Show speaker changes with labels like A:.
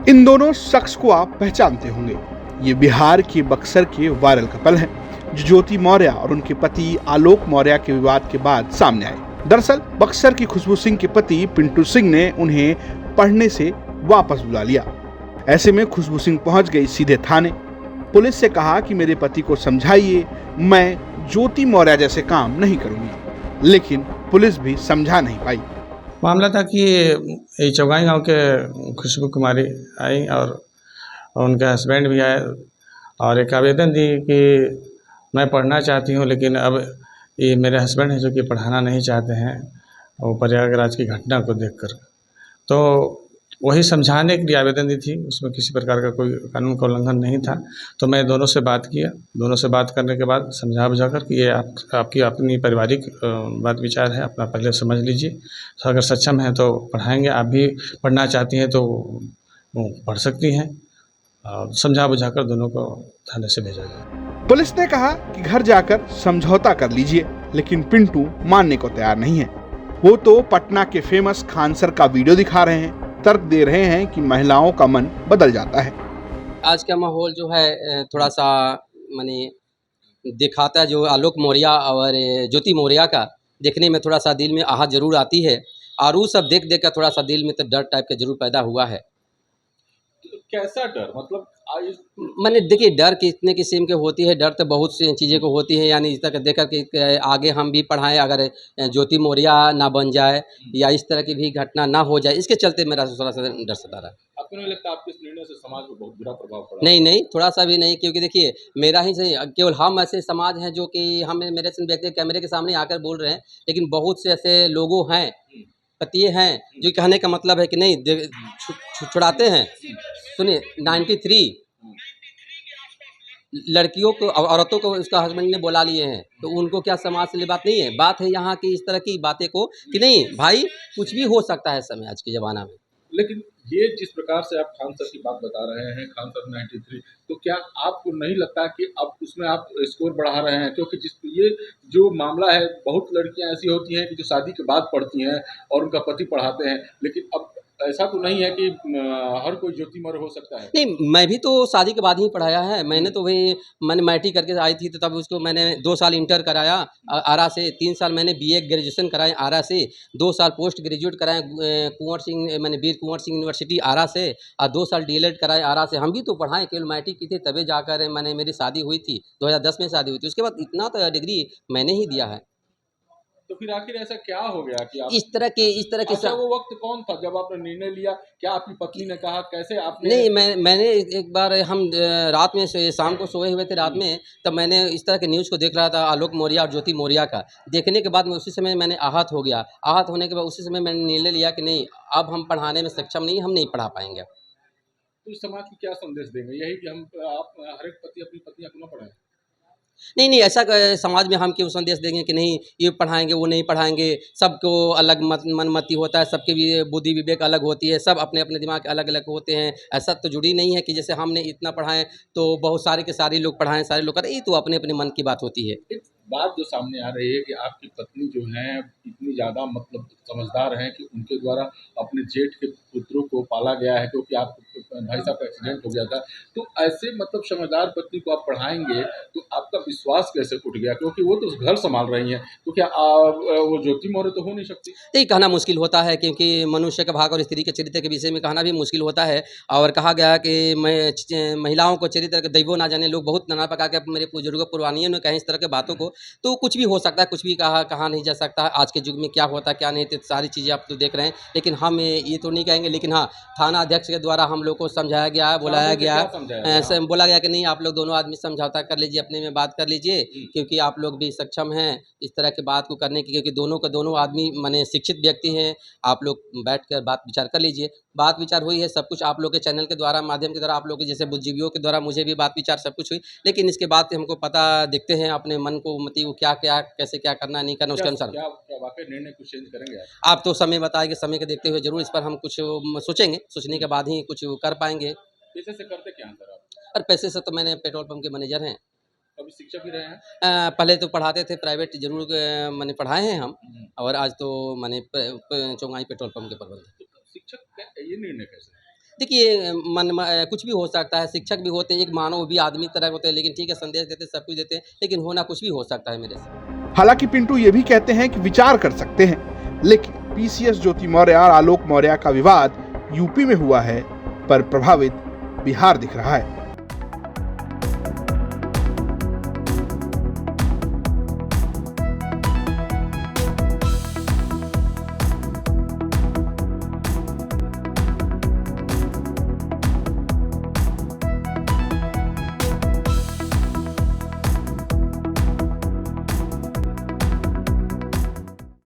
A: इन दोनों शख्स को आप पहचानते होंगे। ये बिहार के बक्सर के वायरल कपल हैं, जो ज्योति मौर्य और उनके पति आलोक मौर्य के विवाद के बाद सामने आए। दरअसल बक्सर की खुशबू सिंह के पति पिंटू सिंह ने उन्हें पढ़ने से वापस बुला लिया। ऐसे में खुशबू सिंह पहुंच गई सीधे थाने। पुलिस से कहा कि मेरे पति को समझाइए, मैं ज्योति मौर्य जैसे काम नहीं करूंगी, लेकिन पुलिस भी समझा नहीं पाई।
B: मामला था कि ये चौगाई गांव के खुशबू कुमारी आई और उनके हस्बैंड भी आए और एक आवेदन दी कि मैं पढ़ना चाहती हूँ, लेकिन अब ये मेरे हस्बैंड हैं जो कि पढ़ाना नहीं चाहते हैं और प्रयागराज की घटना को देखकर। तो वही समझाने के लिए आवेदन दी थी, उसमें किसी प्रकार का कोई कानून का उल्लंघन नहीं था। तो मैं दोनों से बात किया, दोनों से बात करने के बाद समझा बुझा कर कि ये आपकी अपनी पारिवारिक बात विचार है, अपना पहले समझ लीजिए। तो अगर सक्षम है तो पढ़ाएंगे, आप भी पढ़ना चाहती हैं तो पढ़ सकती हैं। समझा बुझा कर दोनों को थाने से भेजा गया।
A: पुलिस ने कहा कि घर जाकर समझौता कर लीजिए, लेकिन पिंटू मानने को तैयार नहीं है। वो तो पटना के फेमस खान सर का वीडियो दिखा रहे हैं, तर्क दे रहे हैं कि महिलाओं का मन बदल जाता है।
C: आज का माहौल जो है थोड़ा सा माने दिखाता है, जो आलोक मौर्य और ज्योति मौर्य का देखने में थोड़ा सा दिल में आहत जरूर आती है, और वो सब देख देख कर थोड़ा सा दिल में तो डर टाइप का जरूर पैदा हुआ है।
D: कैसा डर? मतलब
C: मैंने देखिए, डर कितने किस्म के होती है, डर तो बहुत सी चीज़ें को होती है। यानी इस तरह देख कर कि आगे हम भी पढ़ाएं, अगर ज्योति मौर्य ना बन जाए या इस तरह की भी घटना ना हो जाए, इसके चलते मेरा थोड़ा सा डर सता रहा है।
D: आपको नहीं लगता आपके इस निर्णय से समाज पर बहुत बुरा प्रभाव पड़ा?
C: नहीं, थोड़ा सा भी नहीं, क्योंकि देखिए मेरा ही सही, केवल हम ऐसे समाज हैं जो कि हम मेरे से व्यक्ति कैमरे के सामने आकर बोल रहे हैं, लेकिन बहुत से ऐसे लोगों हैं, पतिए हैं, जो कहने का मतलब है कि नहीं छुड़ाते हैं। सुनिए, 93 लड़कियों को और औरतों को उसका हस्बैंड ने बुला लिए हैं, तो उनको क्या समाज से बात नहीं है? बात है यहाँ की इस तरह की बातें को कि नहीं भाई, कुछ भी हो सकता है समय आज के ज़माना में।
D: लेकिन ये जिस प्रकार से आप खान सर की बात बता रहे हैं, खान सर 93, तो क्या आपको नहीं लगता कि अब उसमें आप स्कोर बढ़ा रहे हैं? क्योंकि ये जो मामला है, बहुत लड़कियां ऐसी होती हैं कि जो शादी के बाद पढ़ती हैं और उनका पति पढ़ाते हैं, लेकिन अब ऐसा तो नहीं है कि हर कोई ज्योति मौर्य हो सकता है।
C: नहीं, मैं भी तो शादी के बाद ही पढ़ाया है। मैंने तो वही मैंने मैट्रिक करके आई थी, तो तब उसको मैंने 2 साल इंटर कराया आरा से, 3 साल मैंने बीए ग्रेजुएशन कराए आरा से, 2 साल पोस्ट ग्रेजुएट कराए कुंवर सिंह मैंने वीर कुंवर सिंह यूनिवर्सिटी आरा से, और 2 साल डीएलएड कराए आरा से। हम भी तो पढ़ाएँ, केवल मैट्रिक की थे तभी जाकर मैंने मेरी शादी हुई थी, 2010 में शादी हुई थी। उसके बाद इतना तो डिग्री मैंने ही दिया है।
D: तो फिर आखिर ऐसा क्या हो गया कि आप
C: इस तरह के
D: अच्छा, वो वक्त कौन था जब आपने निर्णय लिया? क्या आपकी पत्नी ने कहा? कैसे आपने?
C: नहीं, मैंने एक बार हम रात में शाम को सोए हुए थे रात में, तब मैंने इस तरह के न्यूज़ को देख रहा था, आलोक मौर्य और ज्योति मौर्य का। देखने के बाद में उसी समय मैंने आहत हो गया। आहत होने के बाद उसी समय मैंने निर्णय लिया कि नहीं, अब हम पढ़ाने में सक्षम नहीं, हम नहीं पढ़ा पाएंगे।
D: तो इस समाज को क्या संदेश देंगे? यही कि हम आप हर एक पति अपनी पत्नियां क्यों ना पढ़ाएं?
C: नहीं, ऐसा समाज में हम क्यों संदेश देंगे कि नहीं ये पढ़ाएँगे, वो नहीं पढ़ाएँगे। सबको अलग मनमति होता है, सबकी भी बुद्धि विवेक अलग होती है, सब अपने-अपने दिमाग अलग-अलग होते हैं। ऐसा तो ज़रूरी नहीं है कि जैसे हमने इतना पढ़ाएँ तो बहुत सारे के सारे लोग पढ़ाएँ, सारे लोग करें, ये तो अपने-अपने मन की बात होती है।
D: एक बात जो सामने आ रही है कि आपकी पत्नी जो हैं इतनी ज़्यादा मतलब समझदार हैं कि उनके द्वारा अपने जेठ के पुत्रों को पाला गया है, क्योंकि आप भाई साहब का एक्सीडेंट हो गया था। तो ऐसे मतलब समझदार पत्नी को आप पढ़ाएँगे तो आपका विश्वास कैसे उठ गया? क्योंकि वो तो घर सँभाल रही हैं, तो क्या वो ज्योति मौर्य तो हो नहीं सकती?
C: यही कहना मुश्किल होता है, क्योंकि मनुष्य का भाग और स्त्री के चरित्र के विषय में कहना भी मुश्किल होता है। और कहा गया है कि महिलाओं को चरित्र के दैवो ना जाने। लोग बहुत नाना प्रकार के मेरे बुजुर्गों पुरवानियों ने कहे इस तरह की बातों को, तो कुछ भी हो सकता है, कुछ भी कहा नहीं जा सकता। आज के युग में क्या होता है क्या नहीं, तो सारी चीज़ें आप तो देख रहे हैं। लेकिन हम ये तो नहीं कहेंगे, लेकिन हाँ, थाना अध्यक्ष के द्वारा हम लोग को समझाया गया है, बुलाया गया है, बोला गया कि नहीं आप लोग दोनों आदमी समझौता कर लीजिए, अपने में बात कर लीजिए, क्योंकि आप लोग भी सक्षम हैं इस तरह की बात को करने की, क्योंकि दोनों का दोनों आदमी माने शिक्षित व्यक्ति हैं। आप लोग बैठकर बात विचार कर लीजिए। बात विचार हुई है, सब कुछ आप लोग के चैनल के द्वारा, माध्यम के द्वारा, आप लोग के जैसे बुद्धिजीवियों के द्वारा मुझे भी बात विचार सब कुछ हुई। लेकिन इसके बाद हमको पता देखते हैं अपने मन को मति को क्या कैसे क्या करना नहीं करना, उसके अनुसार
D: क्या वाकई निर्णय कुछ चेंज करेंगे आप?
C: आप तो समय बताएंगे, समय को देखते हुए जरूर इस पर हम कुछ सोचेंगे, सोचने के बाद ही कुछ कर पाएंगे।
D: पैसे से करते क्या हैं सर आप?
C: और पैसे से तो मैंने पेट्रोल पंप के मैनेजर हैं।
D: कभी शिक्षक भी रहे हैं?
C: पहले तो पढ़ाते थे प्राइवेट, जरूर मैंने पढ़ाए हैं हम, और आज तो मैंने चौंगाई पेट्रोल पंप के प्रबंधक।
D: तो शिक्षक का ये निर्णय कैसे?
C: देखिए कुछ भी हो सकता है, शिक्षक भी होते हैं, एक मानव भी आदमी तरह होते हैं, लेकिन ठीक है संदेश देते सब कुछ देते हैं, लेकिन होना कुछ भी हो सकता है मेरे से।
A: हालांकि पिंटू ये भी कहते हैं कि विचार कर सकते हैं, लेकिन पीसीएस ज्योति मौर्य और आलोक मौर्य का विवाद यूपी में हुआ है, पर प्रभावित बिहार दिख रहा है।